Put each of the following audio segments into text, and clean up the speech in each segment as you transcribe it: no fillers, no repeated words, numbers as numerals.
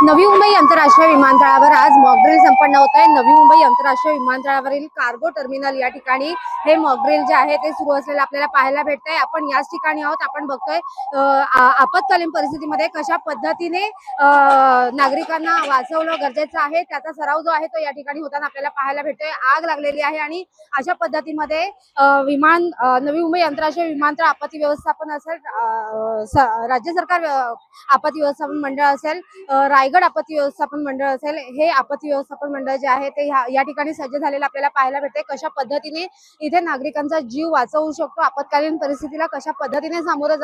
नवी मुंबई आंतरराष्ट्रीय विमानतळावर आज मॉकड्रिल संपन्न होत आहे। नवी मुंबई आंतरराष्ट्रीय विमानतळावरील कार्गो टर्मिनल या ठिकाणी हे मॉकड्रिल जे आहे ते सुरू असलेलं आपल्याला पाहायला भेटतंय। आपण याच ठिकाणी आहोत। आपण बघतोय आपत्कालीन परिस्थितीमध्ये कशा पद्धतीने नागरिकांना वाचवणं गरजेचं आहे त्याचा सराव जो आहे तो या ठिकाणी होताना आपल्याला पाहायला भेटतोय। आग लागलेली आहे आणि अशा पद्धतीमध्ये नवी मुंबई आंतरराष्ट्रीय विमानतळ आपत्ती व्यवस्थापन असेल, राज्य सरकार आपत्ती व्यवस्थापन मंडळ असेल, रायगड आपत्ती व्यवस्थापन मंडळ असेल, हे आपत्ती व्यवस्थापन मंडळ जे आहे ते या ठिकाणी सज्ज झालेलं आपल्याला पाहायला भेटते। कशा पद्धतीने इथे नागरिकांचा जीव वाचवू शकतो, आपत्कालीन परिस्थितीला कशा पद्धतीने सामोरं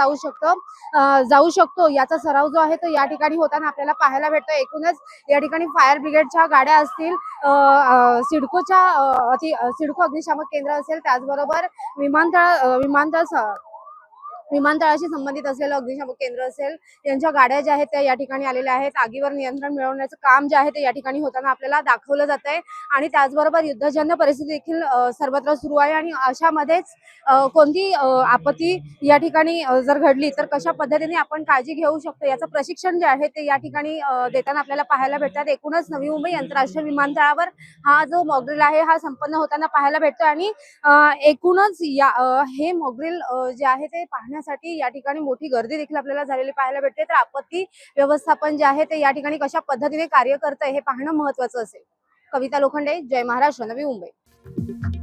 जाऊ शकतो याचा सराव जो आहे तो या ठिकाणी होताना आपल्याला पाहायला भेटतो। एकूणच या ठिकाणी फायर ब्रिगेडच्या गाड्या असतील, सिडको अग्निशामक केंद्र असेल, त्याचबरोबर विमानतळाशी संबंधित असलेलं अग्निशामक केंद्र असेल, यांच्या गाड्या ज्या आहेत त्या या ठिकाणी आलेल्या आहेत। आगीवर नियंत्रण मिळवण्याचं काम जे आहे ते या ठिकाणी होताना आपल्याला दाखवलं जात आहे आणि त्याचबरोबर युद्धजन्य परिस्थिती देखील सर्वत्र सुरू आहे आणि अशामध्येच कोणती आपत्ती या ठिकाणी जर घडली तर कशा पद्धतीने आपण काळजी घेऊ शकतो याचं प्रशिक्षण जे आहे ते या ठिकाणी देताना आपल्याला पाहायला भेटतात। एकूणच नवी मुंबई आंतरराष्ट्रीय विमानतळावर हा जो मॉकड्रिल आहे हा संपन्न होताना पाहायला भेटतोय आणि एकूणच हे मॉकड्रिल जे आहे ते पाहण्यासाठी या ठिकाणी मोठी गर्दी देखील आपल्याला झालेली पाहायला भेटते। तर आपत्ती व्यवस्थापन जे आहे ते या ठिकाणी कशा पद्धतीने कार्य करतंय हे पाहणं महत्त्वाचं असेल। कविता लोखंडे, जय महाराष्ट्र, नवी मुंबई।